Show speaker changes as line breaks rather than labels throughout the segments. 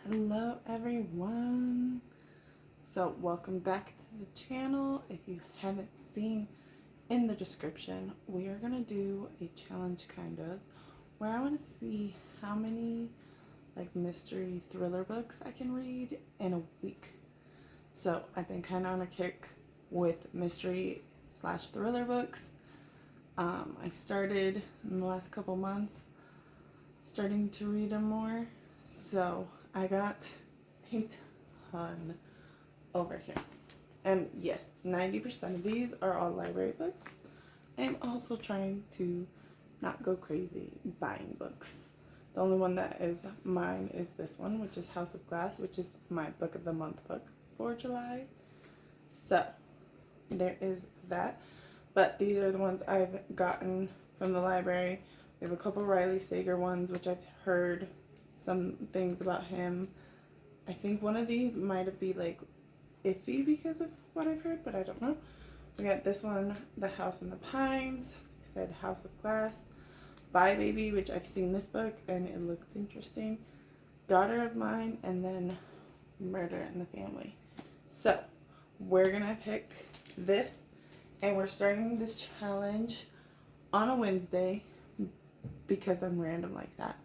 Hello everyone. So welcome back to the channel. If you haven't seen in the description, we are going to do a challenge kind of where I want to see how many like mystery thriller books I can read in a week. So I've been kind of on a kick with mystery slash thriller books. I started in the last couple months starting to read them more. So I got a ton over here. And yes, 90% of these are all library books. I'm also trying to not go crazy buying books. The only one that is mine is this one, which is House of Glass, which is my book of the month book for July. So there is that. But these are the ones I've gotten from the library. We have a couple Riley Sager ones, which I've heard some things about him. I think one of these might be like iffy because of what I've heard, but I don't know. We got this one, The House in the Pines. It said House of Glass. Bye Baby, which I've seen this book and it looked interesting. Daughter of Mine, and then Murder in the Family. So we're gonna pick this, and we're starting this challenge on a Wednesday because I'm random like that.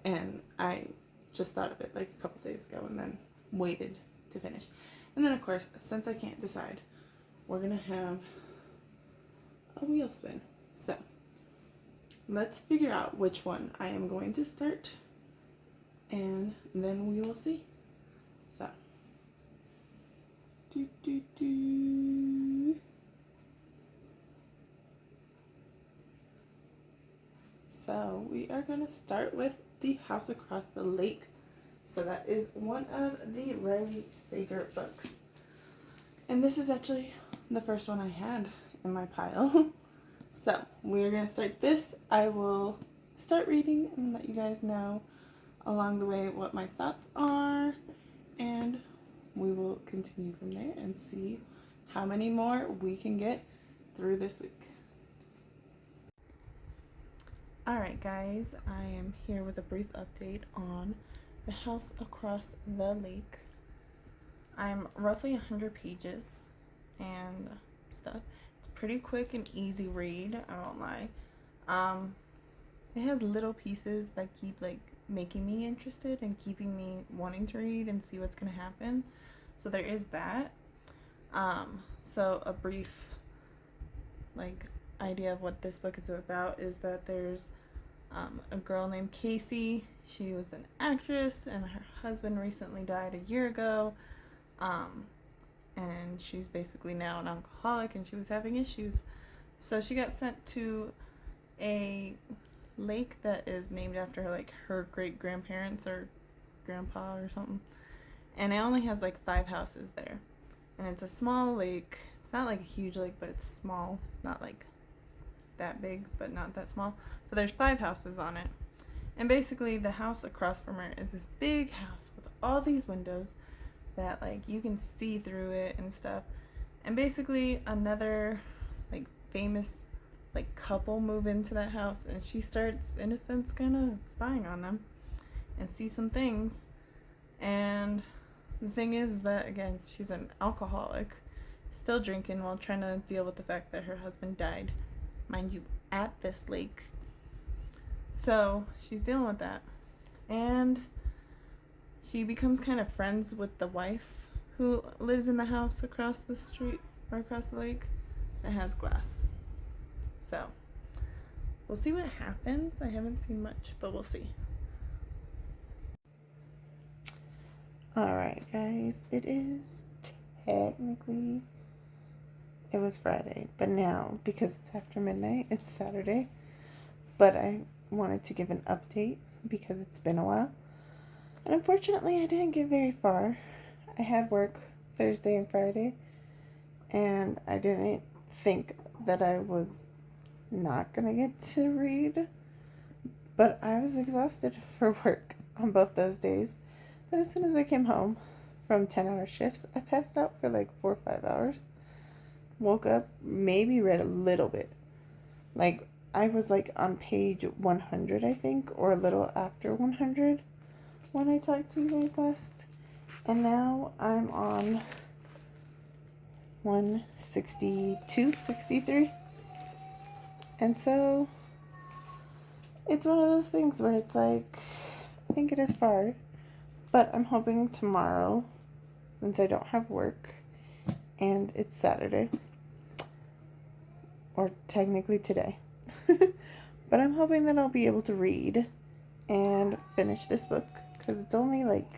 And I just thought of it like a couple days ago and then waited to finish. And then, of course, since I can't decide, we're going to have a wheel spin. So, let's figure out which one I am going to start, and then we will see. So, So, we are going to start with The House Across the Lake. So that is one of the Riley Sager books. And this is actually the first one I had in my pile. So we're going to start this. I will start reading and let you guys know along the way what my thoughts are. And we will continue from there and see how many more we can get through this week. Alright guys, I am here with a brief update on The House Across the Lake. I'm roughly 100 pages and stuff. It's pretty quick and easy read, I won't lie. It has little pieces that keep like making me interested and keeping me wanting to read and see what's gonna happen. So there is that. So a brief like idea of what this book is about is that there's a girl named Casey. She was an actress and her husband recently died a year ago, and she's basically now an alcoholic and she was having issues, so she got sent to a lake that is named after like her great grandparents or grandpa or something, and it only has like 5 houses there, and it's a small lake. It's not like a huge lake, but it's small, not like that big, but not that small. But there's 5 houses on it. And basically the house across from her is this big house with all these windows that like you can see through it and stuff. And basically another like famous like couple move into that house, and she starts in a sense kind of spying on them and see some things. And the thing is that again, she's an alcoholic, still drinking while trying to deal with the fact that her husband died, mind you, at this lake. So she's dealing with that, and she becomes kind of friends with the wife who lives in the house across the street or across the lake that has glass. So we'll see what happens. I haven't seen much, but we'll see. Alright guys, it is technically, it was Friday, but now because it's after midnight, it's Saturday. But I wanted to give an update because it's been a while. And unfortunately, I didn't get very far. I had work Thursday and Friday, and I didn't think that I was not going to get to read. But I was exhausted for work on both those days. Then as soon as I came home from 10-hour shifts, I passed out for like 4 or 5 hours. Woke up, maybe read a little bit. Like, I was like on page 100, I think, or a little after 100 when I talked to you guys last. And now I'm on 162, 63. And so it's one of those things where it's like, I think it is far, but I'm hoping tomorrow, since I don't have work and it's Saturday, or technically today, but I'm hoping that I'll be able to read and finish this book, because it's only like,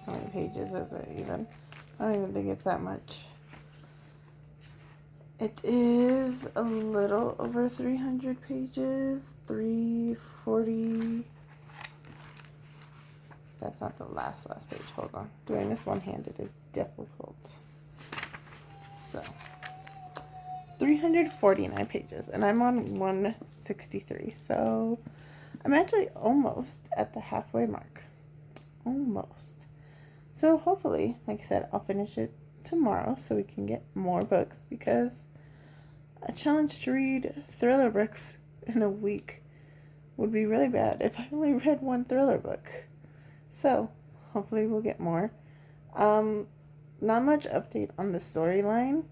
how many pages is it even? I don't even think it's that much. It is a little over 300 pages, 340. That's not the last page. Hold on. Doing this one-handed is difficult. So, 349 pages, and I'm on 163. So, I'm actually almost at the halfway mark. Almost. So, hopefully, like I said, I'll finish it tomorrow so we can get more books, because a challenge to read thriller books in a week would be really bad if I only read one thriller book. So, hopefully we'll get more. Not much update on the storyline,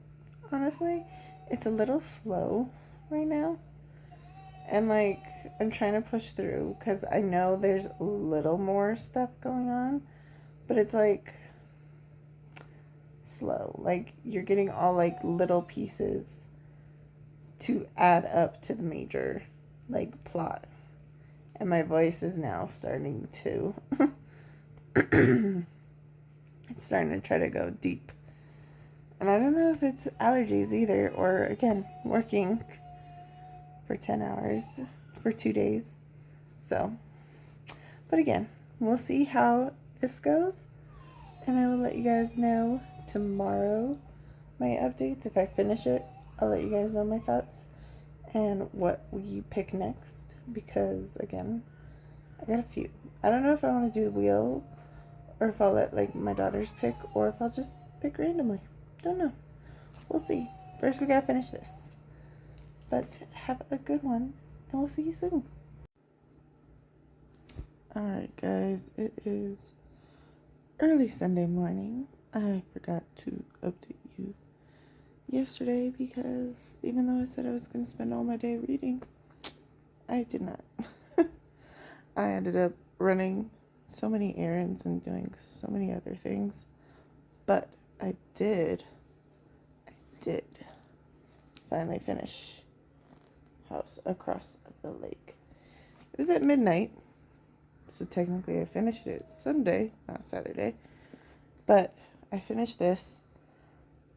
honestly. It's a little slow right now. And, like, I'm trying to push through because I know there's a little more stuff going on. But it's, like, slow. Like, you're getting all, like, little pieces to add up to the major, like, plot. And my voice is now starting to... It's starting to try to go deep. And I don't know if it's allergies either, or again, working for 10 hours for 2 days. So, but again, we'll see how this goes. And I will let you guys know tomorrow my updates. If I finish it, I'll let you guys know my thoughts and what we pick next. Because again, I got a few. I don't know if I want to do the wheel, or if I'll let like my daughters pick, or if I'll just pick randomly. Don't know. We'll see. First we gotta finish this. But have a good one, and we'll see you soon. Alright guys, it is early Sunday morning. I forgot to update you yesterday because even though I said I was going to spend all my day reading, I did not. I ended up running so many errands and doing so many other things, but I did finally finish House Across the Lake. It was at midnight, so technically I finished it Sunday, not Saturday, but I finished this.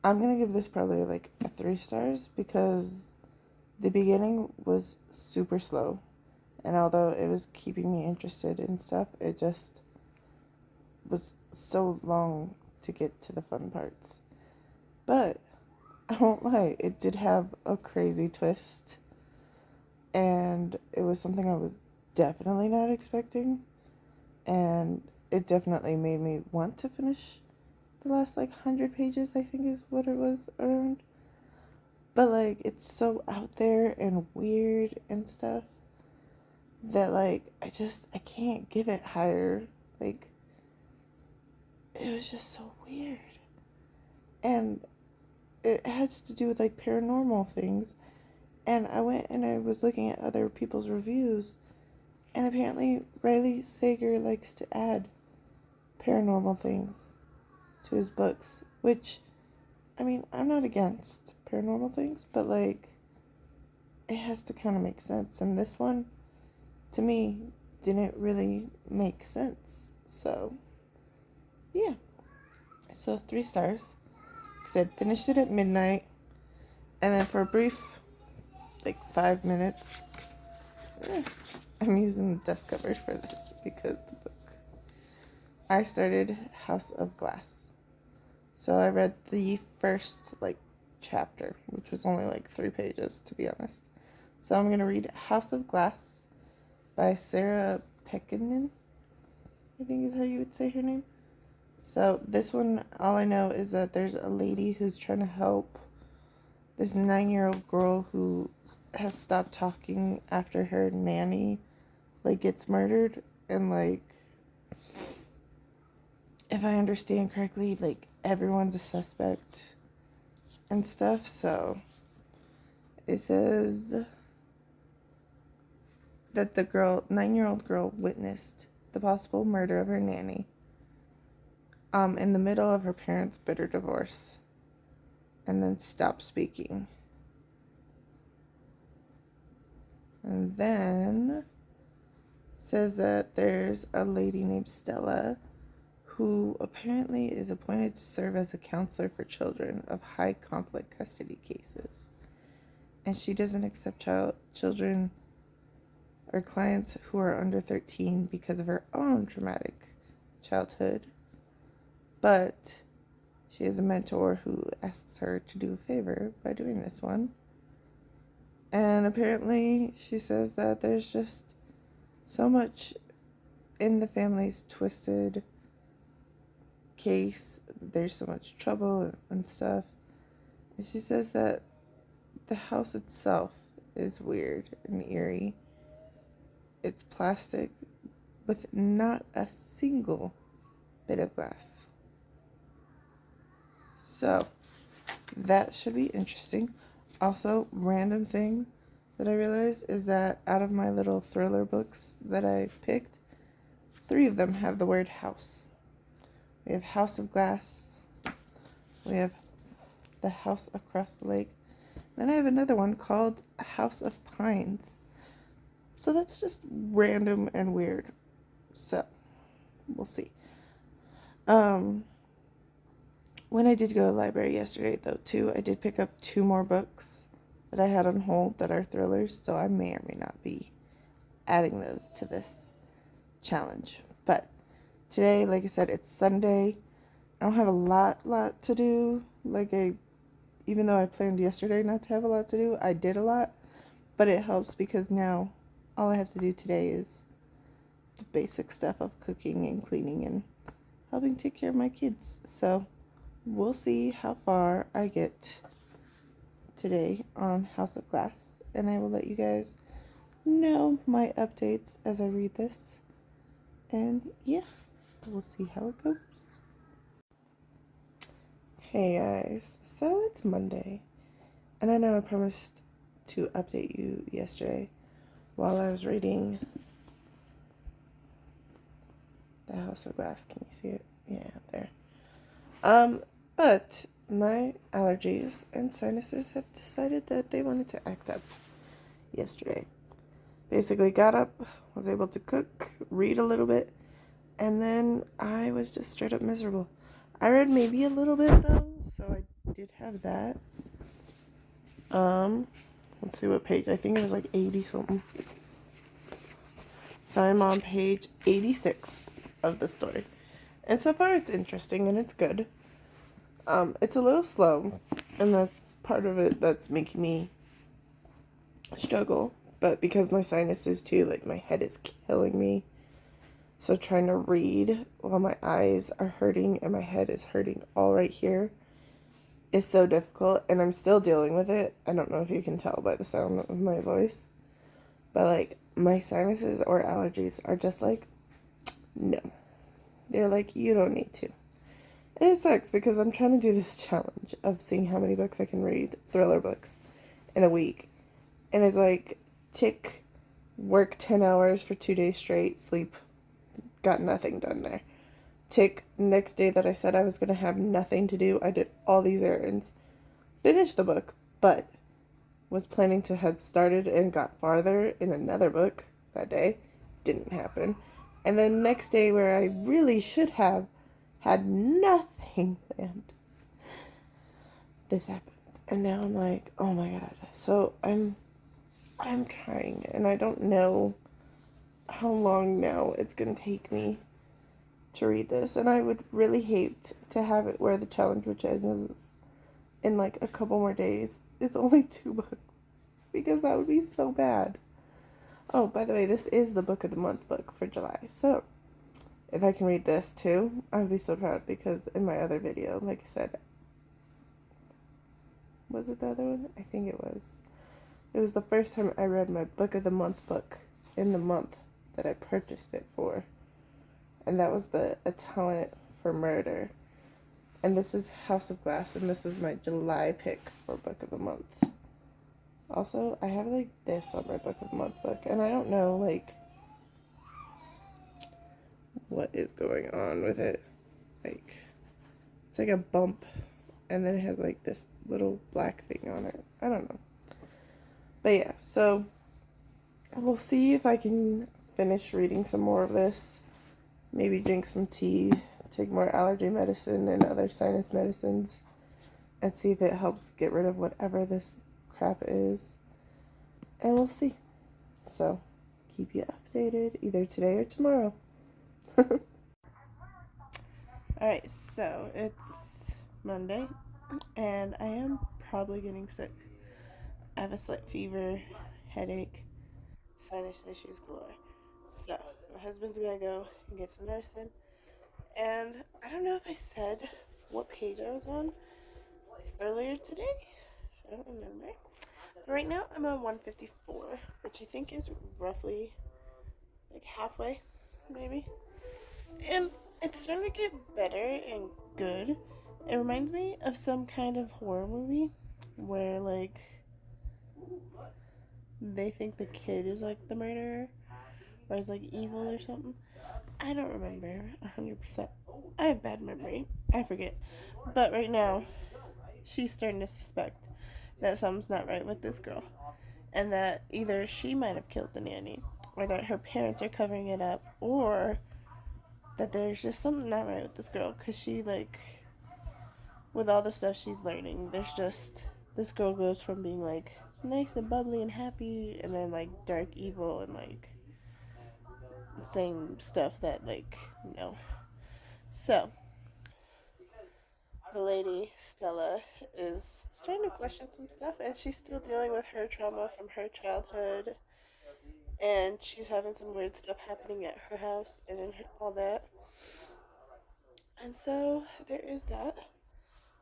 I'm gonna give this probably like a 3 stars because the beginning was super slow, and although it was keeping me interested in stuff, it just was so long to get to the fun parts. But I won't lie, it did have a crazy twist, and it was something I was definitely not expecting, and it definitely made me want to finish the last like 100 pages, I think is what it was around. But like, it's so out there and weird and stuff that like I can't give it higher. Like, it was just so weird, and it has to do with like paranormal things. And I went and I was looking at other people's reviews, and apparently Riley Sager likes to add paranormal things to his books, which, I mean, I'm not against paranormal things, but like, it has to kind of make sense, and this one, to me, didn't really make sense. So, yeah. So, 3 stars. Like I said, finished it at midnight, and then for a brief, like 5 minutes, I'm using the dust covers for this because the book. I started House of Glass. So I read the first, like, chapter, which was only, like, 3 pages, to be honest. So I'm going to read House of Glass by Sarah Pekkanen, I think is how you would say her name. So this one, all I know is that there's a lady who's trying to help this 9-year-old girl who has stopped talking after her nanny, like, gets murdered. And, like, if I understand correctly, like, everyone's a suspect and stuff. So it says that the 9-year-old girl witnessed the possible murder of her nanny in the middle of her parents' bitter divorce, and then stopped speaking. And then says that there's a lady named Stella who apparently is appointed to serve as a counselor for children of high conflict custody cases. And she doesn't accept children or clients who are under 13 because of her own traumatic childhood. But she has a mentor who asks her to do a favor by doing this one. And apparently she says that there's just so much in the family's twisted case. There's so much trouble and stuff. And she says that the house itself is weird and eerie. It's plastic with not a single bit of glass. So that should be interesting. Also, random thing that I realized is that out of my little thriller books that I picked, 3 of them have the word house. We have House of Glass. We have The House Across the Lake. Then I have another one called House of Pines. So that's just random and weird. So we'll see. When I did go to the library yesterday, though, too, I did pick up 2 more books that I had on hold that are thrillers, so I may or may not be adding those to this challenge. But today, like I said, it's Sunday. I don't have a lot to do. Even though I planned yesterday not to have a lot to do, I did a lot. But it helps because now all I have to do today is the basic stuff of cooking and cleaning and helping take care of my kids. So we'll see how far I get today on House of Glass, and I will let you guys know my updates as I read this. And yeah, we'll see how it goes. Hey guys, so it's Monday, and I know I promised to update you yesterday while I was reading The House of Glass. Can you see it? Yeah, there. But my allergies and sinuses have decided that they wanted to act up yesterday. Basically got up, was able to cook, read a little bit, and then I was just straight up miserable. I read maybe a little bit though, so I did have that. Let's see what page. I think it was like 80 something. So I'm on page 86 of the story. And so far it's interesting and it's good. It's a little slow, and that's part of it that's making me struggle. But because my sinuses too, like my head is killing me. So trying to read while my eyes are hurting and my head is hurting all right here is so difficult, and I'm still dealing with it. I don't know if you can tell by the sound of my voice, but like my sinuses or allergies are just like, no. They're like, you don't need to. And it sucks because I'm trying to do this challenge of seeing how many books I can read, thriller books, in a week. And it's like, tick, work 10 hours for 2 days straight, sleep, got nothing done there. Tick, next day that I said I was going to have nothing to do, I did all these errands. Finished the book, but was planning to have started and got farther in another book that day. Didn't happen. And then next day where I really should have had nothing planned, this happens. And now I'm like, oh my god. So I'm trying, and I don't know how long now it's gonna take me to read this, and I would really hate to have it where the challenge, which ends in like a couple more days, is only 2 books, because that would be so bad. Oh, by the way, this is the book of the month book for July, so if I can read this too, I would be so proud, because in my other video, like I said, was it the other one? I think it was. It was the first time I read my book of the month book in the month that I purchased it for. And that was A Talent for murder. And this is House of Glass, and this was my July pick for Book of the Month. Also, I have like this on my Book of the Month book, and I don't know like what is going on with it. Like, it's like a bump, and then it has like this little black thing on it. I don't know. But yeah, so we'll see if I can finish reading some more of this. Maybe drink some tea, take more allergy medicine and other sinus medicines, and see if it helps get rid of whatever this crap is. And we'll see. So, keep you updated either today or tomorrow. Alright, so it's Monday, and I am probably getting sick. I have a slight fever, headache, sinus issues galore. So, my husband's gonna go and get some medicine. And I don't know if I said what page I was on earlier today. I don't remember. But right now I'm on 154, which I think is roughly like halfway, maybe. And it's starting to get better and good. It reminds me of some kind of horror movie where like they think the kid is like the murderer or is like evil or something. I don't remember 100%. I have bad memory. I forget. But right now, she's starting to suspect that something's not right with this girl. And that either she might have killed the nanny, or that her parents are covering it up, or that there's just something not right with this girl. Because she, like, with all the stuff she's learning, there's just, this girl goes from being, like, nice and bubbly and happy, and then, like, dark evil and, like, saying stuff that, like, no. So, the lady, Stella, is starting to question some stuff, and she's still dealing with her trauma from her childhood, and she's having some weird stuff happening at her house and in her, all that. And so, there is that.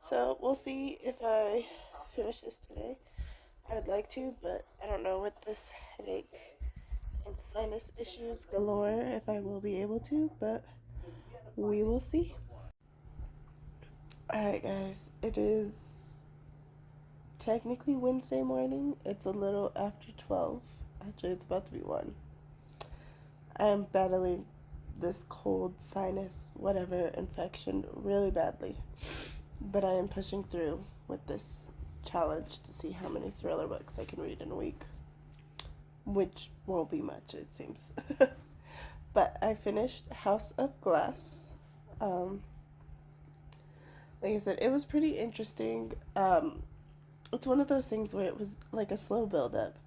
So, we'll see if I finish this today. I would like to, but I don't know with this headache and sinus issues galore if I will be able to, but we will see. Alright, guys, it is technically Wednesday morning. It's a little after 12. Actually, it's about to be 1. I am battling this cold, sinus, whatever infection really badly. But I am pushing through with this challenge to see how many thriller books I can read in a week. Which won't be much, it seems. But I finished House of Glass. Like I said, it was pretty interesting. It's one of those things where it was like a slow build up,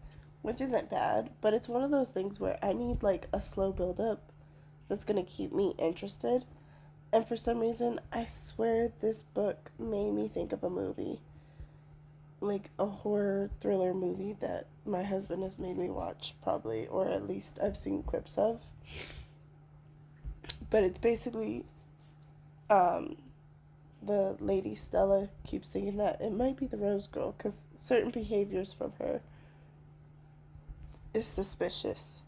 which isn't bad, but it's one of those things where I need like a slow build up that's gonna keep me interested. And for some reason, I swear this book made me think of a movie, like a horror thriller movie that my husband has made me watch, probably, or at least I've seen clips of. But it's basically, the lady Stella keeps thinking that it might be the Rose Girl because certain behaviors from her is suspicious,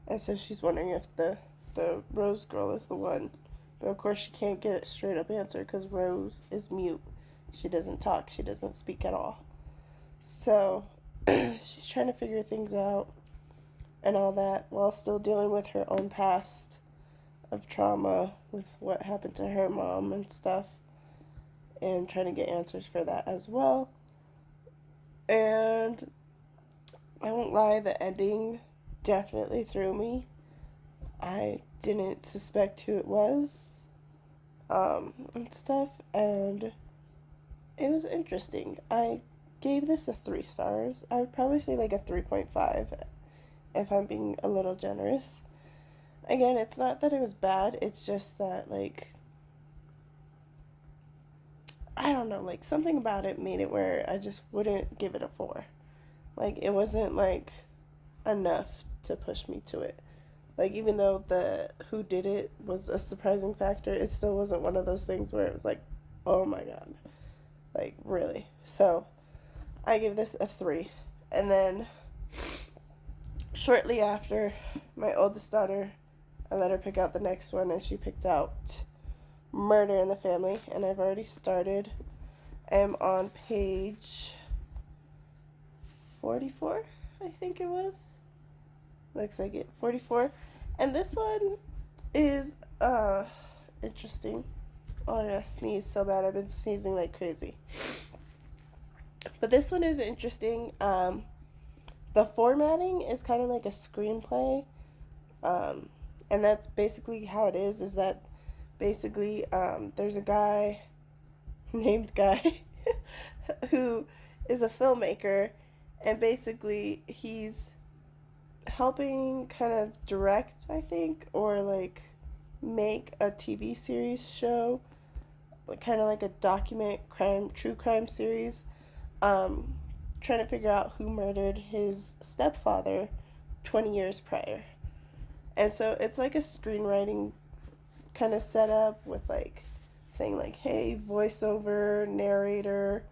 and so she's wondering if the Rose Girl is the one. But of course, she can't get a straight up answer because Rose is mute. She doesn't talk. She doesn't speak at all. So she's trying to figure things out and all that while still dealing with her own past of trauma with what happened to her mom and stuff, and trying to get answers for that as well. And I won't lie, the ending definitely threw me. I didn't suspect who it was, and stuff, and it was interesting. I gave this a 3 stars. I would probably say like a 3.5 if I'm being a little generous. Again, it's not that it was bad, it's just that, like, I don't know, like, something about it made it where I just wouldn't give it a 4. Like, it wasn't, like, enough to push me to it. Like, even though the who did it was a surprising factor, it still wasn't one of those things where it was like, oh my god. Like, really. So, I give this a 3. And then, shortly after, my oldest daughter, I let her pick out the next one, and she picked out
Murder in the Family, and I've already started. I'm on page 44, I think it was. Looks like it. 44. And this one is interesting. Oh, I gotta sneeze so bad. I've been sneezing like crazy. But this one is interesting. The formatting is kind of like a screenplay. And that's basically how it is that basically there's a guy named Guy who is a filmmaker, and basically he's helping kind of direct, I think, or like make a TV series show, kind of like a true crime series, trying to figure out who murdered his stepfather 20 years prior. And so it's like a screenwriting kind of setup with like saying like, hey, voiceover, narrator,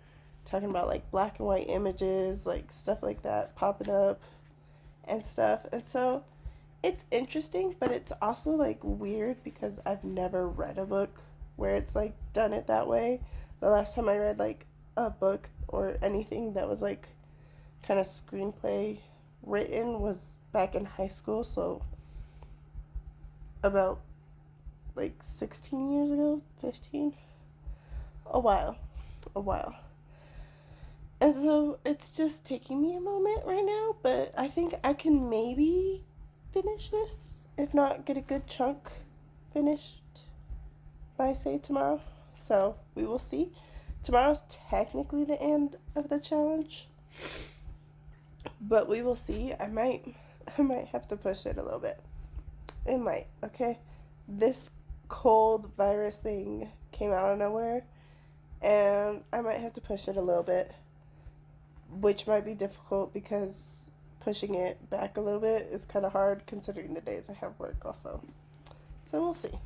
talking about like black and white images, like stuff like that popping up and stuff. And so it's interesting, but it's also like weird because I've never read a book where it's like done it that way. The last time I read like a book or anything that was like kind of screenplay written was back in high school, so about like 16 years ago, 15. A while. A while. And so it's just taking me a moment right now, but I think I can maybe finish this, if not get a good chunk finished by, say, tomorrow. So we will see. Tomorrow's technically the end of the challenge, but we will see. I might have to push it a little bit. It might, okay? This cold virus thing came out of nowhere, and I might have to push it a little bit, which might be difficult because pushing it back a little bit is kind of hard considering the days I have work also. So we'll see.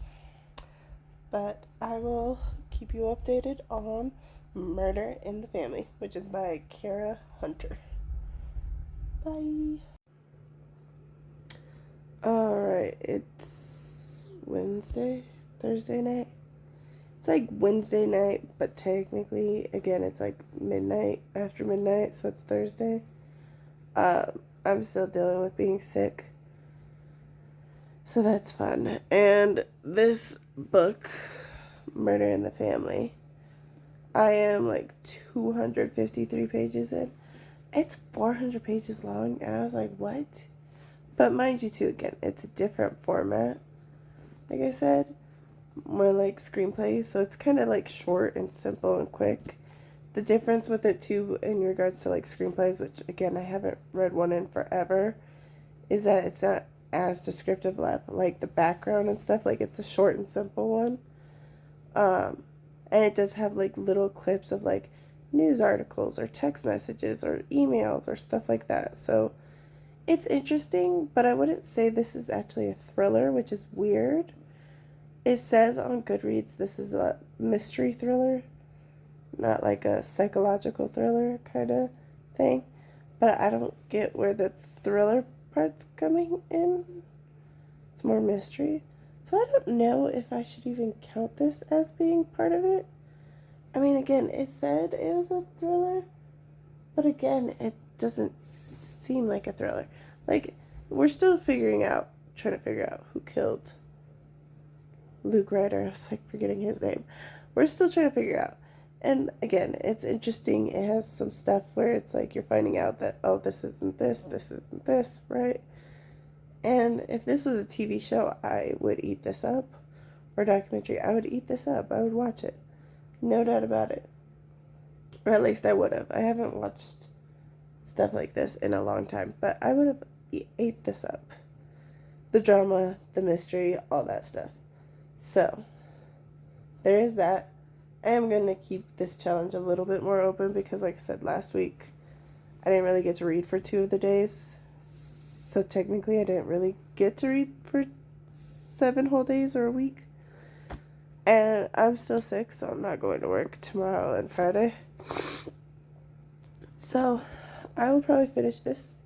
But I will keep you updated on Murder in the Family, which is by Kara Hunter. Bye. Alright, it's Thursday night. It's like Wednesday night, but technically, again, it's like midnight, after midnight, so it's Thursday. I'm still dealing with being sick, so that's fun. And this book, Murder in the Family, I am like 253 pages in. It's 400 pages long, and I was like, what? But mind you, too, again, it's a different format, like I said, more like screenplays, so it's kind of like short and simple and quick. The difference with it, too, in regards to like screenplays, which, again, I haven't read one in forever, is that it's not as descriptive like the background and stuff. Like, it's a short and simple one. And it does have like little clips of like news articles or text messages or emails or stuff like that. So it's interesting, but I wouldn't say this is actually a thriller, which is weird. It says on Goodreads this is a mystery thriller, not like a psychological thriller kind of thing. But I don't get where the thriller part's coming in. It's more mystery. So I don't know if I should even count this as being part of it. I mean, again, it said it was a thriller, but again, it doesn't seem like a thriller. Like, we're still trying to figure out who killed Luke Ryder. I was like forgetting his name. We're still trying to figure out. And again, it's interesting. It has some stuff where it's like you're finding out that, oh, this isn't this, right? And if this was a TV show, I would eat this up. Or documentary, I would eat this up. I would watch it. No doubt about it. Or at least I would have. I haven't watched stuff like this in a long time, but I would have ate this up. The drama, the mystery, all that stuff. So, there is that. I am going to keep this challenge a little bit more open because, like I said last week, I didn't really get to read for 2 of the days. So technically, I didn't really get to read for 7 whole days or a week. And I'm still sick, so I'm not going to work tomorrow and Friday. So I will probably finish this.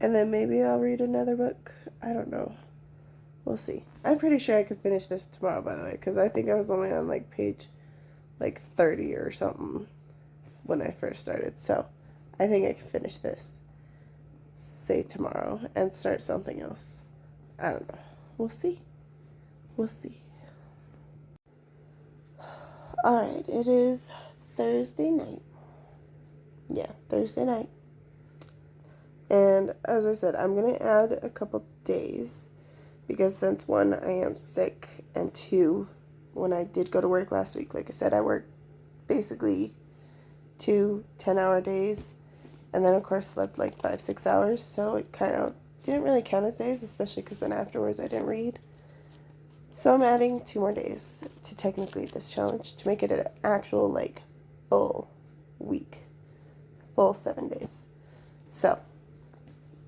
And then maybe I'll read another book. I don't know. We'll see. I'm pretty sure I could finish this tomorrow, by the way, because I think I was only on like page like 30 or something when I first started. So I think I can finish this, say tomorrow, and start something else. I don't know. We'll see. We'll see. Alright, it is Thursday night. Yeah, Thursday night. And as I said, I'm going to add a couple days because since one, I am sick, and two, when I did go to work last week, like I said, I worked basically 2 10-hour days, and then of course slept like 5-6 hours, so it kind of didn't really count as days, especially because then afterwards I didn't read. So I'm adding 2 more days to technically this challenge to make it an actual like full week, full 7 days. So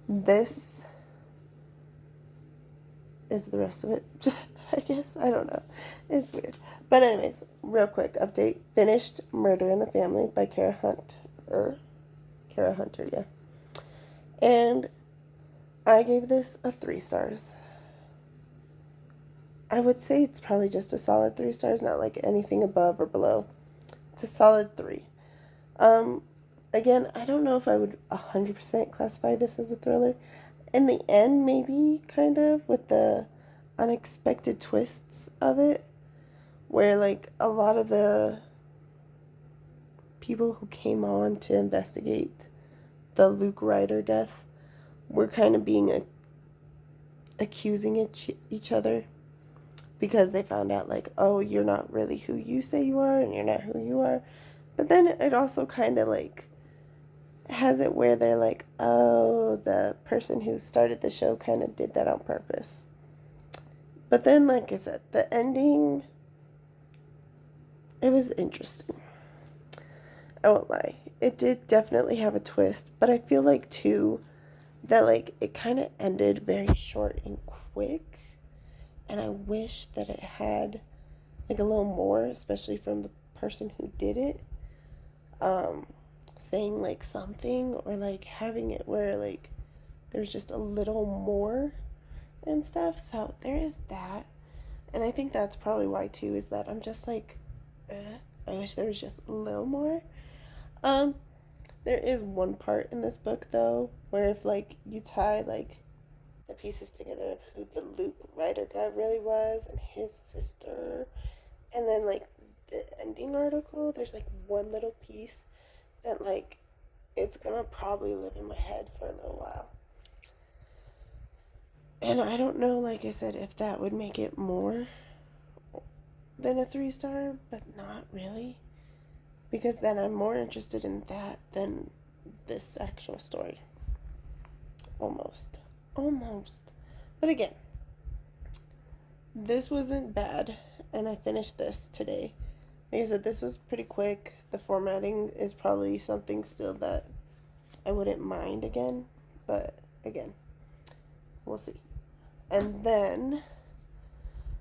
this is the rest of it. I guess, I don't know, it's weird, but anyways, real quick update. Finished Murder in the Family by Kara Hunter, yeah, and I gave this a 3 stars. I would say it's probably just a solid 3 stars, not like anything above or below. It's a solid 3. Again, I don't know if I would 100% classify this as a thriller. In the end, maybe, kind of, with the unexpected twists of it, where, like, a lot of the people who came on to investigate the Luke Ryder death were kind of being accusing each other because they found out, like, oh, you're not really who you say you are, and you're not who you are. But then it also kind of, like, has it where they're like, oh, the person who started the show kind of did that on purpose. But then, like I said, the ending, it was interesting. I won't lie. It did definitely have a twist, but I feel like, too, that, like, it kind of ended very short and quick, and I wish that it had, like, a little more, especially from the person who did it, saying, like, something, or, like, having it where, like, there's just a little more and stuff. So there is that, and I think that's probably why, too, is that I'm just like, I wish there was just a little more. There is one part in this book, though, where if, like, you tie, like, the pieces together of who the Luke Ryder guy really was and his sister, and then, like, the ending article, there's, like, one little piece that, like, it's gonna probably live in my head for a little while. And I don't know, like I said, if that would make it more than a 3 star, but not really. Because then I'm more interested in that than this actual story. Almost. But again, this wasn't bad, and I finished this today. Like I said, this was pretty quick. The formatting is probably something still that I wouldn't mind again, but again, we'll see. And then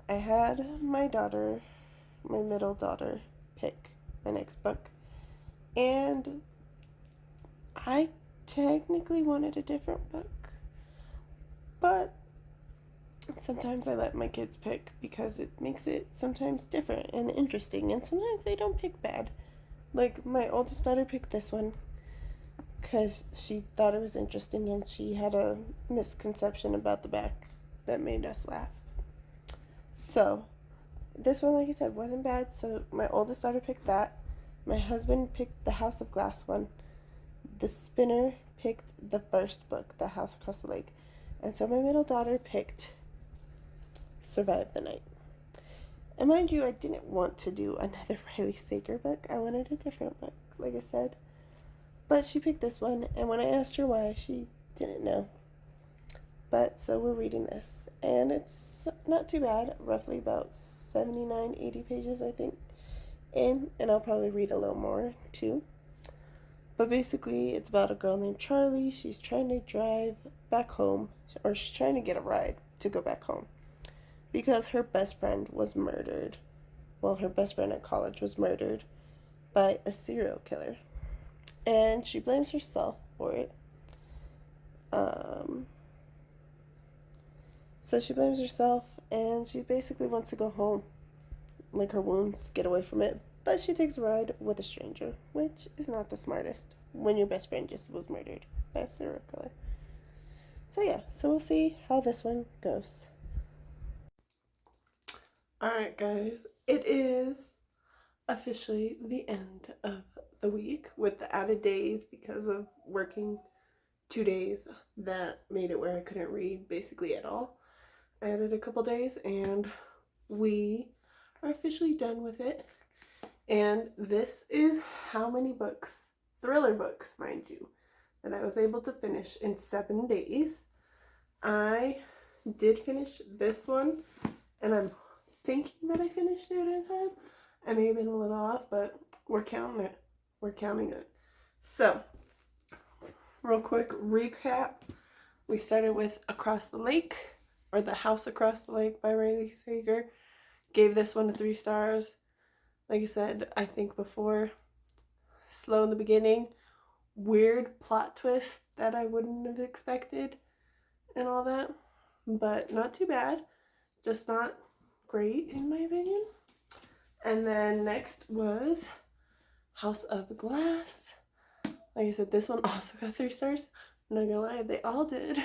I had my middle daughter, pick my next book, and I technically wanted a different book, but sometimes I let my kids pick because it makes it sometimes different and interesting, and sometimes they don't pick bad. Like, my oldest daughter picked this one because she thought it was interesting, and she had a misconception about the back that made us laugh. So this one, like I said, wasn't bad. So my oldest daughter picked that. My husband picked the House of Glass one. The spinner picked the first book, The House Across the Lake. And so my middle daughter picked Survive the Night. And mind you, I didn't want to do another Riley Sager book. I wanted a different book, like I said. But she picked this one, and when I asked her why, she didn't know. But so we're reading this, and it's not too bad, roughly about 79-80 pages, I think, and I'll probably read a little more too. But basically, it's about a girl named Charlie. She's trying to drive back home, or she's trying to get a ride to go back home, because her best friend was murdered. Well, her best friend at college was murdered by a serial killer, and she blames herself for it. So she blames herself, and she basically wants to go home. Like her wounds, get away from it. But she takes a ride with a stranger, which is not the smartest when your best friend just was murdered by a serial killer. So yeah, so we'll see how this one goes. Alright guys, it is officially the end of the week with the added days because of working 2 days that made it where I couldn't read basically at all. I added a couple days and we are officially done with it. And this is how many books, thriller books, mind you, that I was able to finish in 7 days. I did finish this one, and I'm thinking that I finished it in time. I may have been a little off, but we're counting it. We're counting it. So, real quick recap. We started with Across the Lake, or The House Across the Lake by Riley Sager. Gave this one 3 stars. Like I said, I think before, slow in the beginning, weird plot twist that I wouldn't have expected and all that, but not too bad, just not great in my opinion. And then next was House of Glass. Like I said, this one also got 3 stars. I'm not gonna lie, they all did.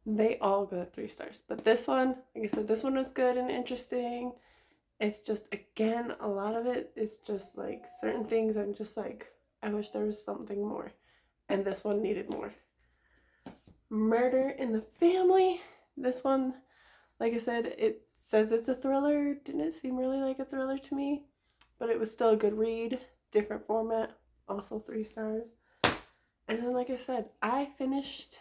They all got 3 stars. But this one, like I said, this one was good and interesting. It's just, again, a lot of it is just like certain things I'm just like, I wish there was something more. And this one needed more. Murder in the Family. This one, like I said, it says it's a thriller. Didn't seem really like a thriller to me. But it was still a good read. Different format. Also 3 stars. And then, like I said, I finished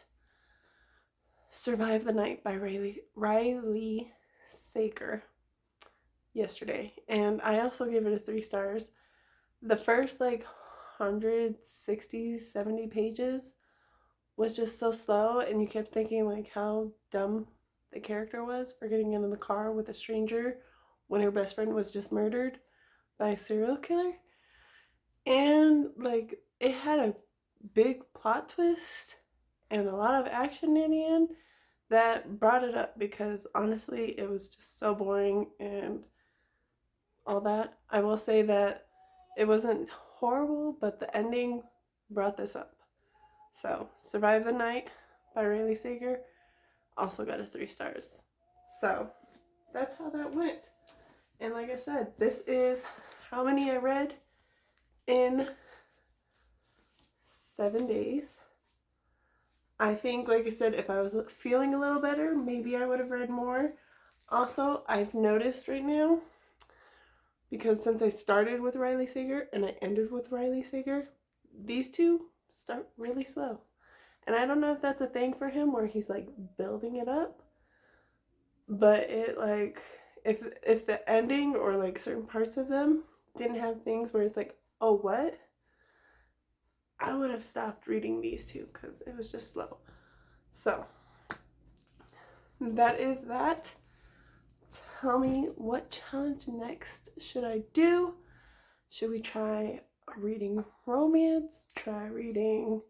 Survive the Night by Riley Sager yesterday, and I also gave it a 3 stars. The first like 160 70 pages was just so slow, and you kept thinking like how dumb the character was for getting in the car with a stranger when her best friend was just murdered by a serial killer. And like it had a big plot twist and a lot of action near the end that brought it up, because honestly it was just so boring and all that. I will say that it wasn't horrible, but the ending brought this up. So, Survive the Night by Riley Sager also got a 3 stars. So, that's how that went. And like I said, this is how many I read in 7 days. I think, like I said, if I was feeling a little better, maybe I would have read more. Also, I've noticed right now, because since I started with Riley Sager and I ended with Riley Sager, these two start really slow. And I don't know if that's a thing for him where he's like building it up, but it like if the ending or like certain parts of them didn't have things where it's like, oh what? I would have stopped reading these two because it was just slow. So that is that. Tell me, what challenge next should I do? Should we try reading romance? Try reading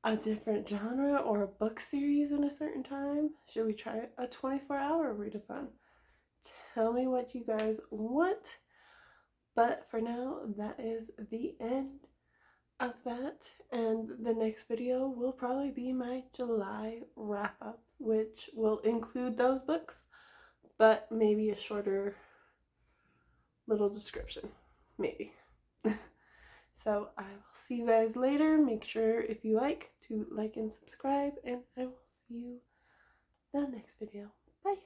a different genre or a book series in a certain time? Should we try a 24-hour readathon? Tell me what you guys want. But for now, that is the end of that. And the next video will probably be my July wrap-up, which will include those books, but maybe a shorter little description, maybe. So I will see you guys later. Make sure, if you like, to like and subscribe, and I will see you the next video. Bye.